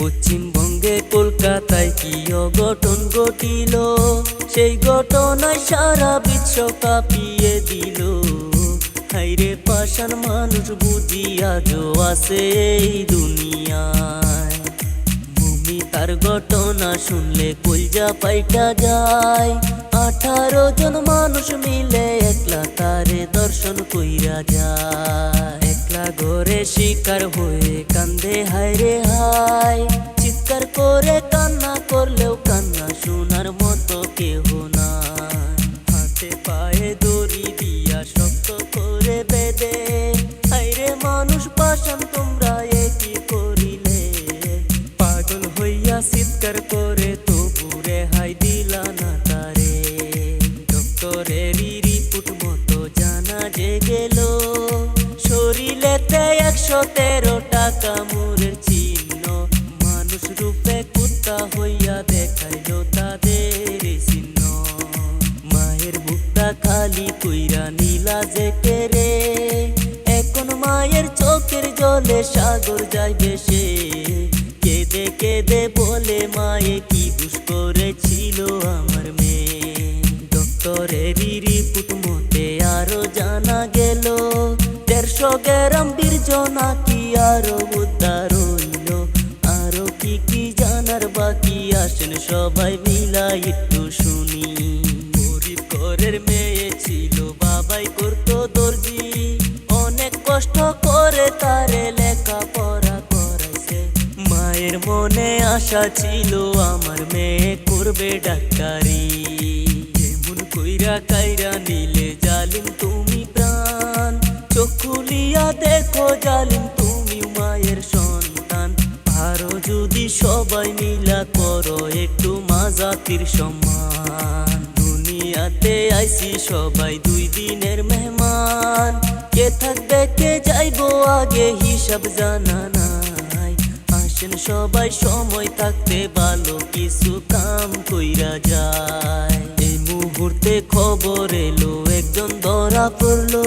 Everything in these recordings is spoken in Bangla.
পশ্চিমবঙ্গে কলকাতায় কি অঘটন ঘটিল, সেই ঘটনায় সারা বিশ্ব কাঁপিয়ে দিল। হাইরে পাষাণ মানুষ বুঝি আজও আছে এই দুনিয়ায়। ভূমি তার ঘটনা শুনলে কলজা পাইটা যায়। 18 জন মানুষ মিলে একলা তারে দর্শন কইরা যায়। একলা ঘরে শিকার হয়ে কান্দে হায়রে হায়। চিৎকার করে কান্না করলেও কান্না শোনার মতো কেহ নাই। হাতে পায়ে দড়ি দিয়া শক্ত করে বেঁধে, হায়রে মানুষ পাষাণ তোমরা এ কি করিলে। পাগল হইয়া চিৎকার করে তবু রেহাই দিলা না তারে। ডক্টরেরই রিপোর্ট মতো জানা যে গেল, শরীরেতে 113 টাকা মুরের চিহ্ন। মানুষ রূপে কুত্তা হইয়া দেখাইল তাদের চিহ্ন। মায়ের বুকটা খালি কইরা নীলা যে কেরে, এখন মায়ের চোখের জলে সাগর যায় ভেসে। কেঁদে কেঁদে বলে মায়ে কি দুষ করেছিল আমার মেয়ে। ডক্টরেরই রিপোর্ট মতে আরো জানা গেল, 150 গ্রাম বীর্য নাকি আরো উদ্ধার হইল। আরো কি কি জানার বাকি আসেন সবাই মিলা একটু শুনি। গরিব ঘরের মেয়ে ছিল, বাবাই করতো দর্জি। অনেক কষ্ট করে তারে লেখাপড়া করাইছে। মায়ের মনে আশা ছিল আমার মেয়ে করবে ডাক্তারি। এমন কইরা কাইরা নিলে জালিম তুমি প্রাণ। চোখ খুলিয়া দেখো জালিম তুমি মায়ের সন্তান। আরো যদি সবাই মিলা করো একটু মা জাতির সম্মান। দুনিয়াতে আইছি সবাই 2 দিনের মেহমান। কে থাকবে কে যাইবো আগে হিসাব জানা নাই। আসেন সবাই সময় থাকতে ভালো কিছু কাম কইরা যায়। এই মুহূর্তে খবর এলো একজন ধরা পড়লো,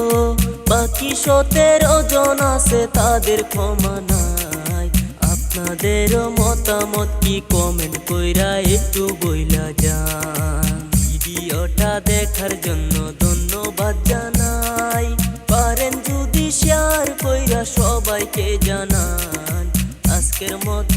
বাকি 17 জন আছে তাদের ক্ষমা নাই। আপনাদেরও মতামত কি কমেন্ট কইরা একটু বইলা যান। ভিডিওটা দেখার জন্য ধন্যবাদ জানাই। পারেন যদি শেয়ার কইরা সবাইকে জানান। আজকের মতো